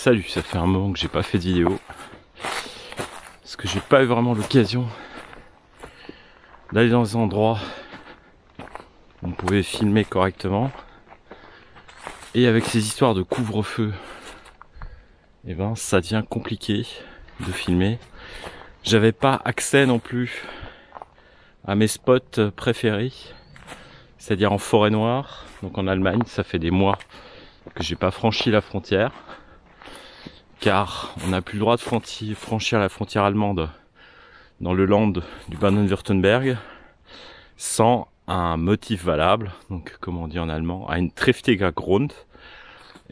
Salut, ça fait un moment que j'ai pas fait de vidéo parce que j'ai pas eu vraiment l'occasion d'aller dans des endroits où on pouvait filmer correctement. Et avec ces histoires de couvre-feu, et ben ça devient compliqué de filmer. J'avais pas accès non plus à mes spots préférés, c'est-à-dire en forêt noire, donc en Allemagne. Ça fait des mois que j'ai pas franchi la frontière, car on n'a plus le droit de franchir la frontière allemande dans le land du Baden-Württemberg sans un motif valable, donc comme on dit en allemand, ein triftiger Grund.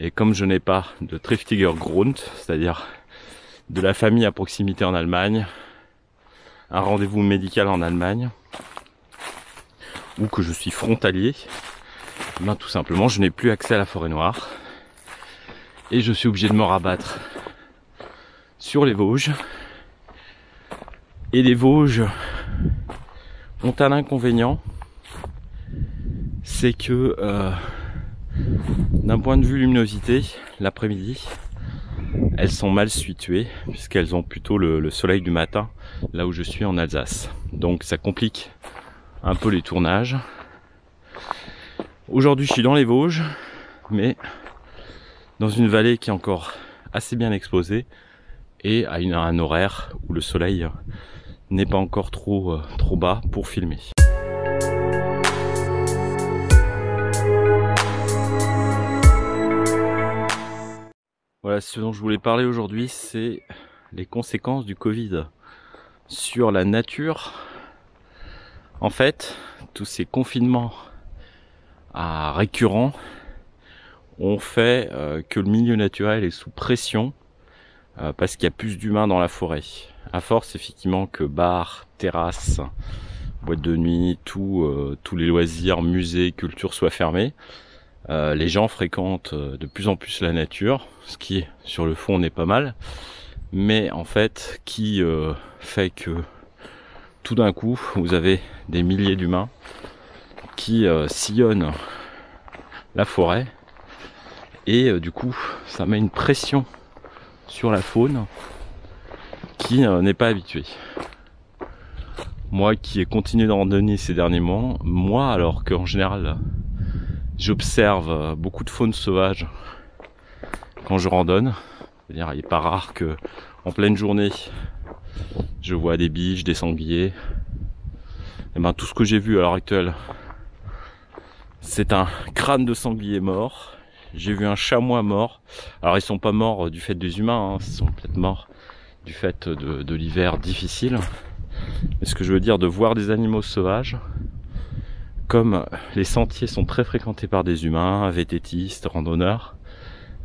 Et comme je n'ai pas de triftiger Grund, c'est-à-dire de la famille à proximité en Allemagne, un rendez-vous médical en Allemagne, ou que je suis frontalier, ben tout simplement je n'ai plus accès à la forêt noire et je suis obligé de me rabattre sur les Vosges. Et les Vosges ont un inconvénient, c'est que d'un point de vue luminosité, l'après-midi, elles sont mal situées puisqu'elles ont plutôt le soleil du matin, là où je suis en Alsace. Donc ça complique un peu les tournages. Aujourd'hui je suis dans les Vosges, mais dans une vallée qui est encore assez bien exposée et à un horaire où le soleil n'est pas encore trop bas pour filmer. Voilà, ce dont je voulais parler aujourd'hui, c'est les conséquences du Covid sur la nature. En fait, tous ces confinements récurrents ont fait que le milieu naturel est sous pression parce qu'il y a plus d'humains dans la forêt. À force effectivement que bars, terrasses, boîtes de nuit, tous les loisirs, musées, culture soient fermés, les gens fréquentent de plus en plus la nature, ce qui sur le fond n'est pas mal, mais en fait qui fait que tout d'un coup vous avez des milliers d'humains qui sillonnent la forêt et du coup ça met une pression sur la faune qui n'est pas habituée. Moi qui ai continué de randonner ces derniers mois, alors qu'en général j'observe beaucoup de faune sauvage quand je randonne, c'est-à-dire il n'est pas rare que en pleine journée je vois des biches, des sangliers. Et ben tout ce que j'ai vu à l'heure actuelle, c'est un crâne de sanglier mort. J'ai vu un chamois mort. Alors ils sont pas morts du fait des humains, hein. Ils sont peut-être morts du fait de l'hiver difficile. Mais ce que je veux dire, de voir des animaux sauvages, comme les sentiers sont très fréquentés par des humains, vététistes, randonneurs,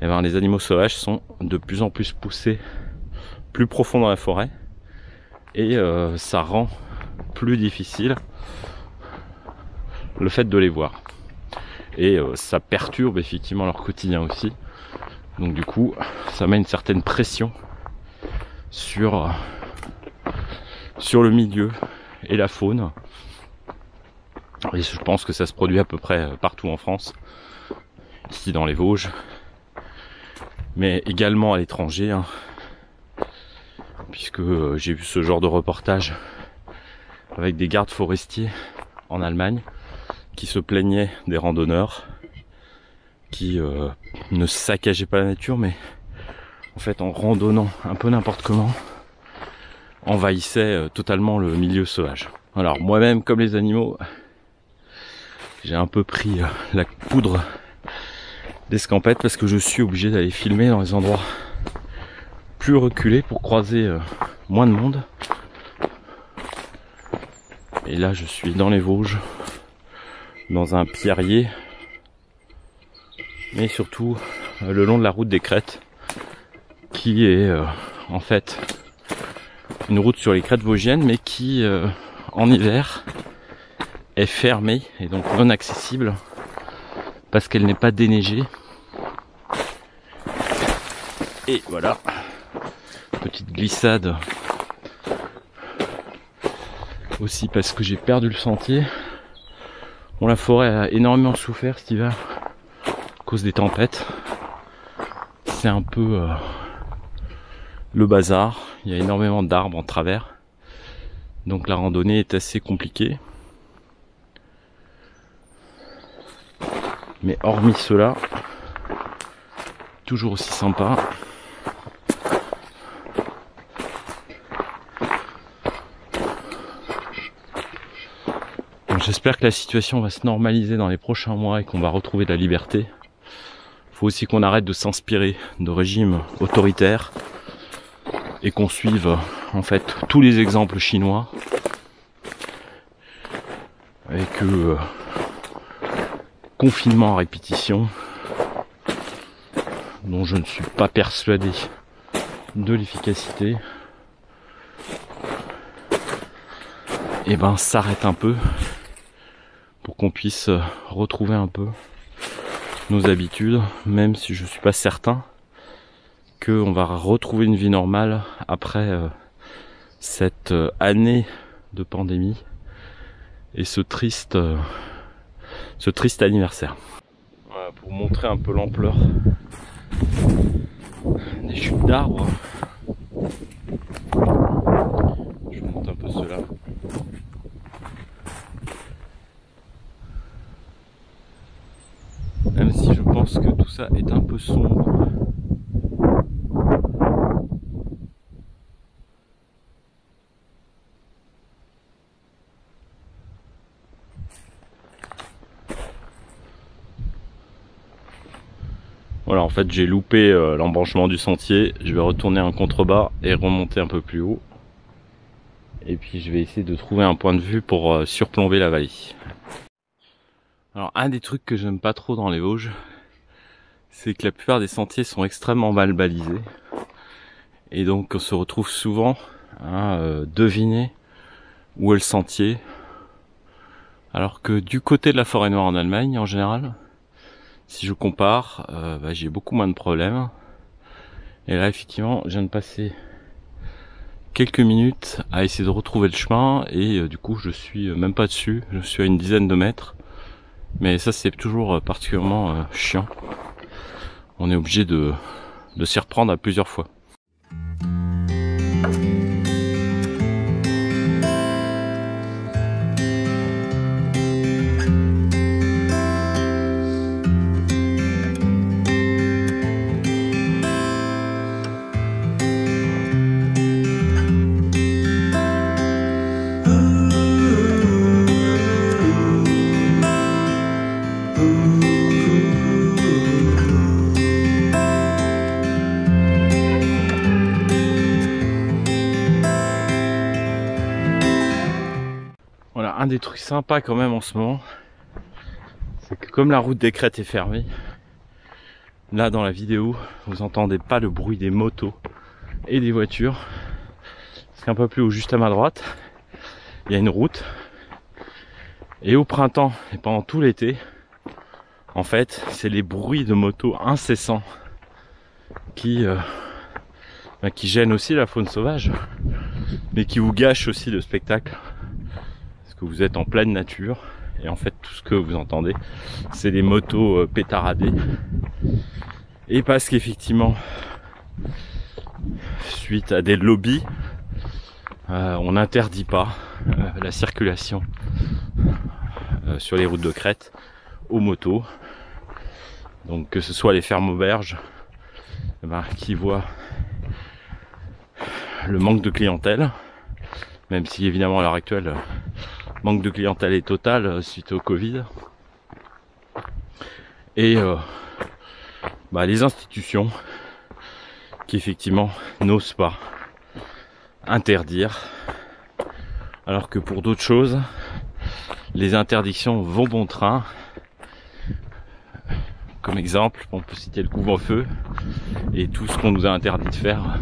et ben les animaux sauvages sont de plus en plus poussés plus profond dans la forêt. Et ça rend plus difficile le fait de les voir. Et ça perturbe effectivement leur quotidien aussi. Donc du coup, ça met une certaine pression sur le milieu et la faune. Et je pense que ça se produit à peu près partout en France, ici dans les Vosges, mais également à l'étranger, hein, puisque j'ai vu ce genre de reportage avec des gardes forestiers en Allemagne qui se plaignaient des randonneurs qui ne saccageaient pas la nature, mais en fait en randonnant un peu n'importe comment envahissaient totalement le milieu sauvage. Alors moi-même, comme les animaux, j'ai un peu pris la poudre d'escampette parce que je suis obligé d'aller filmer dans les endroits plus reculés pour croiser moins de monde. Et là je suis dans les Vosges, dans un pierrier, mais surtout le long de la route des Crêtes, qui est en fait une route sur les crêtes vosgiennes, mais qui en hiver est fermée et donc non accessible parce qu'elle n'est pas déneigée. Et voilà, petite glissade aussi parce que j'ai perdu le sentier. Bon, la forêt a énormément souffert cet hiver à cause des tempêtes. C'est un peu le bazar, il y a énormément d'arbres en travers, donc la randonnée est assez compliquée. Mais hormis cela, toujours aussi sympa. J'espère que la situation va se normaliser dans les prochains mois et qu'on va retrouver de la liberté. Il faut aussi qu'on arrête de s'inspirer de régimes autoritaires et qu'on suive en fait tous les exemples chinois avec confinement à répétition dont je ne suis pas persuadé de l'efficacité. Et ben s'arrête un peu pour qu'on puisse retrouver un peu nos habitudes, même si je suis pas certain qu'on va retrouver une vie normale après cette année de pandémie et ce triste anniversaire. Voilà, pour montrer un peu l'ampleur des chutes d'arbres, je vous montre un peu cela. Même si je pense que tout ça est un peu sombre. Voilà, en fait j'ai loupé l'embranchement du sentier, je vais retourner en contrebas et remonter un peu plus haut. Et puis je vais essayer de trouver un point de vue pour surplomber la vallée. Alors un des trucs que j'aime pas trop dans les Vosges, c'est que la plupart des sentiers sont extrêmement mal balisés. Et donc on se retrouve souvent à deviner où est le sentier. Alors que du côté de la Forêt Noire en Allemagne, en général, si je compare, j'ai beaucoup moins de problèmes. Et là effectivement, je viens de passer quelques minutes à essayer de retrouver le chemin et du coup je suis même pas dessus, je suis à une dizaine de mètres. Mais ça c'est toujours particulièrement chiant. On est obligé de s'y reprendre à plusieurs fois. Voilà, un des trucs sympas quand même en ce moment, c'est que comme la route des Crêtes est fermée, là dans la vidéo, vous entendez pas le bruit des motos et des voitures. Parce qu'un peu plus haut, juste à ma droite, il y a une route. Et au printemps et pendant tout l'été, en fait, c'est les bruits de motos incessants qui gênent aussi la faune sauvage, mais qui vous gâchent aussi le spectacle. Vous êtes en pleine nature et en fait tout ce que vous entendez c'est des motos pétaradées. Et parce qu'effectivement suite à des lobbies on n'interdit pas la circulation sur les routes de crête aux motos, donc que ce soit les fermes auberges qui voient le manque de clientèle, même si évidemment à l'heure actuelle manque de clientèle est total suite au Covid. Et les institutions qui effectivement n'osent pas interdire, alors que pour d'autres choses, les interdictions vont bon train. Comme exemple, on peut citer le couvre-feu et tout ce qu'on nous a interdit de faire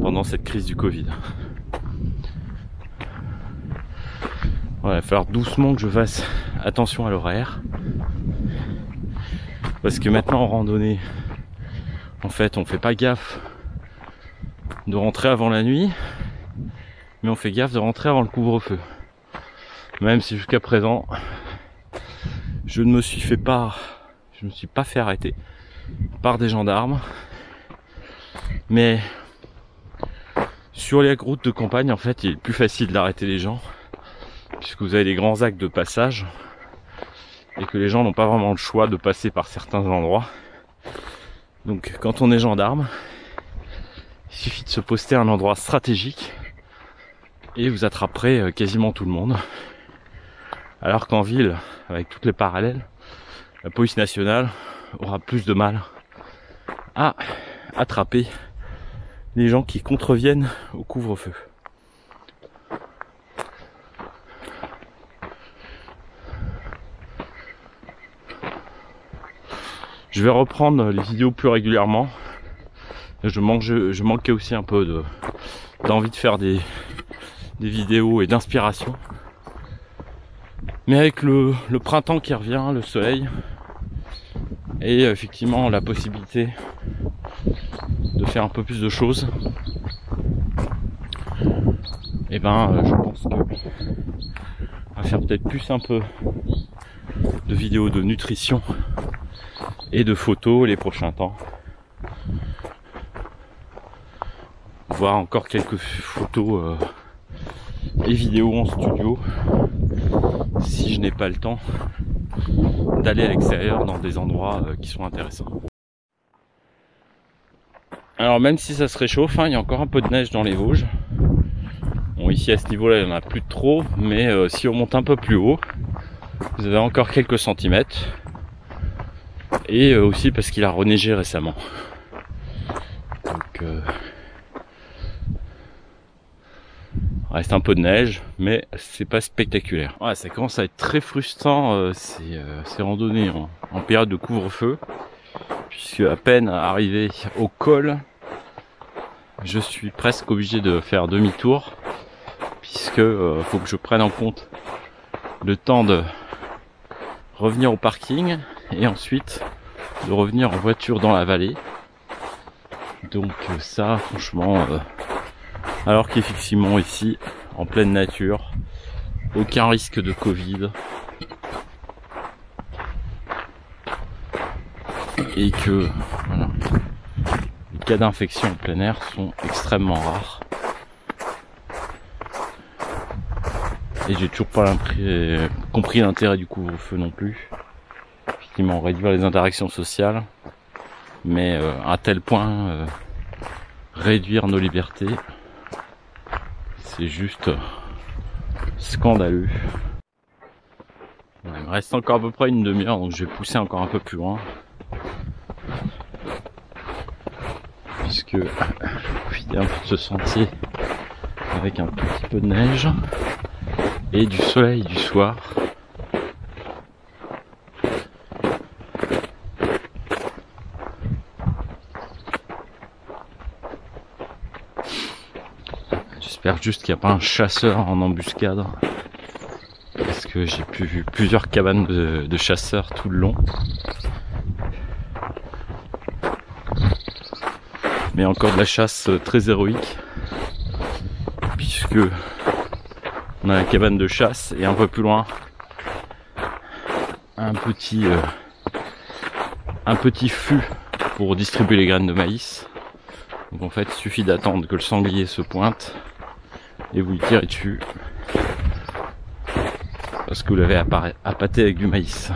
pendant cette crise du Covid. Voilà, il va falloir doucement que je fasse attention à l'horaire. Parce que maintenant en randonnée, en fait, on fait pas gaffe de rentrer avant la nuit, mais on fait gaffe de rentrer avant le couvre-feu. Même si jusqu'à présent, je ne me suis pas fait arrêter par des gendarmes. Mais Sur les routes de campagne, en fait, il est plus facile d'arrêter les gens, puisque vous avez des grands axes de passage, et que les gens n'ont pas vraiment le choix de passer par certains endroits. Donc quand on est gendarme, il suffit de se poster à un endroit stratégique, et vous attraperez quasiment tout le monde. Alors qu'en ville, avec toutes les parallèles, la police nationale aura plus de mal à attraper les gens qui contreviennent au couvre-feu. Je vais reprendre les vidéos plus régulièrement. Je manquais aussi un peu d'envie de faire des vidéos et d'inspiration. Mais avec le printemps qui revient, le soleil, et effectivement la possibilité de faire un peu plus de choses, et ben je pense que on va faire peut-être plus un peu de vidéos de nutrition et de photos les prochains temps. Voir encore quelques photos et vidéos en studio si je n'ai pas le temps d'aller à l'extérieur dans des endroits qui sont intéressants. Alors même si ça se réchauffe, il y a encore un peu de neige dans les Vosges. Bon, ici à ce niveau là il n'y en a plus trop, mais si on monte un peu plus haut, vous avez encore quelques centimètres. Et aussi parce qu'il a reneigé récemment. Donc reste un peu de neige, mais c'est pas spectaculaire. Ouais, ça commence à être très frustrant ces randonnées en période de couvre-feu, puisque à peine arrivé au col, je suis presque obligé de faire demi-tour, puisque faut que je prenne en compte le temps de revenir au parking et ensuite de revenir en voiture dans la vallée. Donc ça, franchement, alors qu'effectivement ici, en pleine nature, aucun risque de Covid, et que voilà, les cas d'infection en plein air sont extrêmement rares. Et j'ai toujours pas compris l'intérêt du couvre-feu non plus. Effectivement, réduire les interactions sociales, mais à tel point réduire nos libertés, c'est juste scandaleux. Il me reste encore à peu près une demi-heure, donc je vais pousser encore un peu plus loin, puisque je profite un peu de ce sentier avec un tout petit peu de neige et du soleil du soir. J'espère juste qu'il n'y a pas un chasseur en embuscade, parce que j'ai vu plusieurs cabanes de chasseurs tout le long. Mais encore de la chasse très héroïque, puisque on a la cabane de chasse et un peu plus loin un petit fût pour distribuer les graines de maïs. Donc en fait il suffit d'attendre que le sanglier se pointe et vous lui tirez dessus, parce que vous l'avez appâté avec du maïs.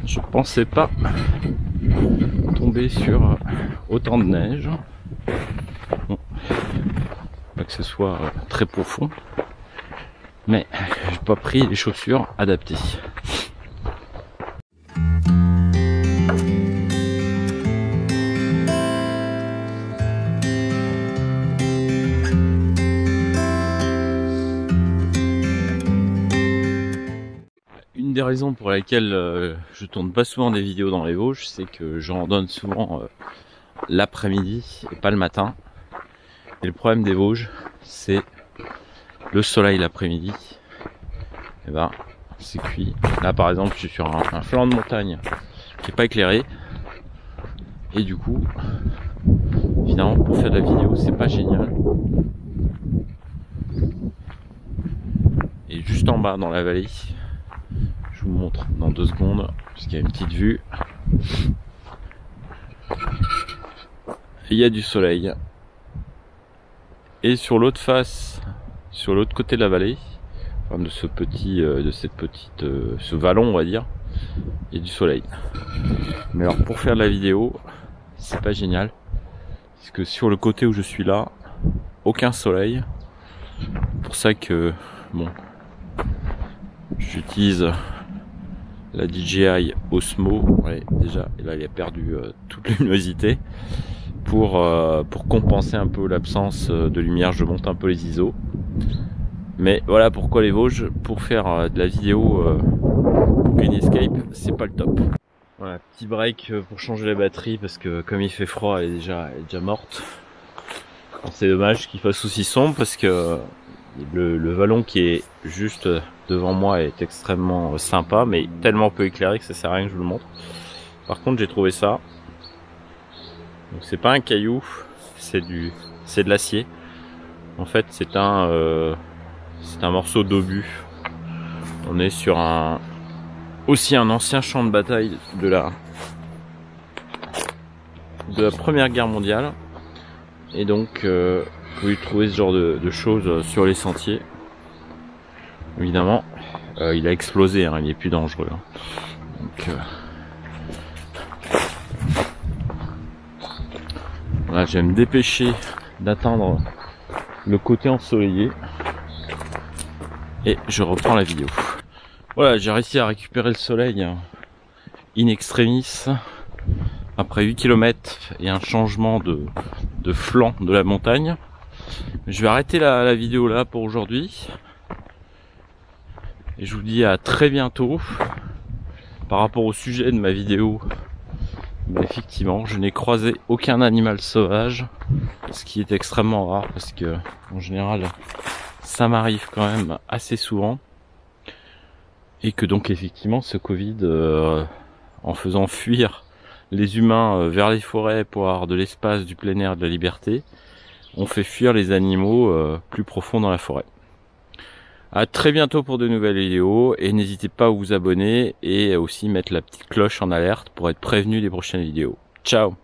Je pensais pas tomber sur autant de neige. Bon, pas que ce soit très profond, mais j'ai pas pris les chaussures adaptées. Une des raisons pour lesquelles je tourne pas souvent des vidéos dans les Vosges, c'est que j'en donne souvent l'après-midi et pas le matin. Et le problème des Vosges, c'est le soleil l'après-midi. Et ben, c'est cuit. Là par exemple, je suis sur un flanc de montagne qui est pas éclairé. Et du coup, finalement, pour faire de la vidéo, c'est pas génial. Et juste en bas, dans la vallée, je vous montre dans 2 secondes, puisqu'il y a une petite vue. il y a du soleil. Et sur l'autre face, sur l'autre côté de la vallée, enfin de ce petit, ce vallon, on va dire, il y a du soleil. Mais alors pour faire de la vidéo, c'est pas génial, parce que sur le côté où je suis là, aucun soleil. C'est pour ça que bon, j'utilise la DJI Osmo. Ouais, déjà, et là il a perdu toute luminosité. Pour compenser un peu l'absence de lumière, je monte un peu les ISO. Mais voilà pourquoi les Vosges, pour faire de la vidéo pour Green Escape, c'est pas le top. Voilà, petit break pour changer la batterie parce que comme il fait froid, elle est déjà morte. C'est dommage qu'il fasse aussi sombre parce que le vallon qui est juste devant moi est extrêmement sympa, mais tellement peu éclairé que ça sert à rien que je vous le montre. Par contre, j'ai trouvé ça. Donc c'est pas un caillou, c'est de l'acier. En fait, c'est un morceau d'obus. On est sur aussi un ancien champ de bataille de la Première Guerre mondiale. Et donc, vous pouvez trouver ce genre de choses sur les sentiers. Évidemment, il a explosé, hein, il est plus dangereux. Hein. Donc, voilà, je vais me dépêcher d'atteindre le côté ensoleillé. Et je reprends la vidéo. Voilà, j'ai réussi à récupérer le soleil in extremis. Après 8 km et un changement de flanc de la montagne. Je vais arrêter la vidéo là pour aujourd'hui. Et je vous dis à très bientôt. Par rapport au sujet de ma vidéo, bah effectivement, je n'ai croisé aucun animal sauvage. Ce qui est extrêmement rare parce que en général, ça m'arrive quand même assez souvent. Et que donc effectivement, ce Covid, en faisant fuir les humains vers les forêts pour avoir de l'espace, du plein air, de la liberté, on fait fuir les animaux plus profonds dans la forêt. À très bientôt pour de nouvelles vidéos et n'hésitez pas à vous abonner et aussi mettre la petite cloche en alerte pour être prévenu des prochaines vidéos. Ciao!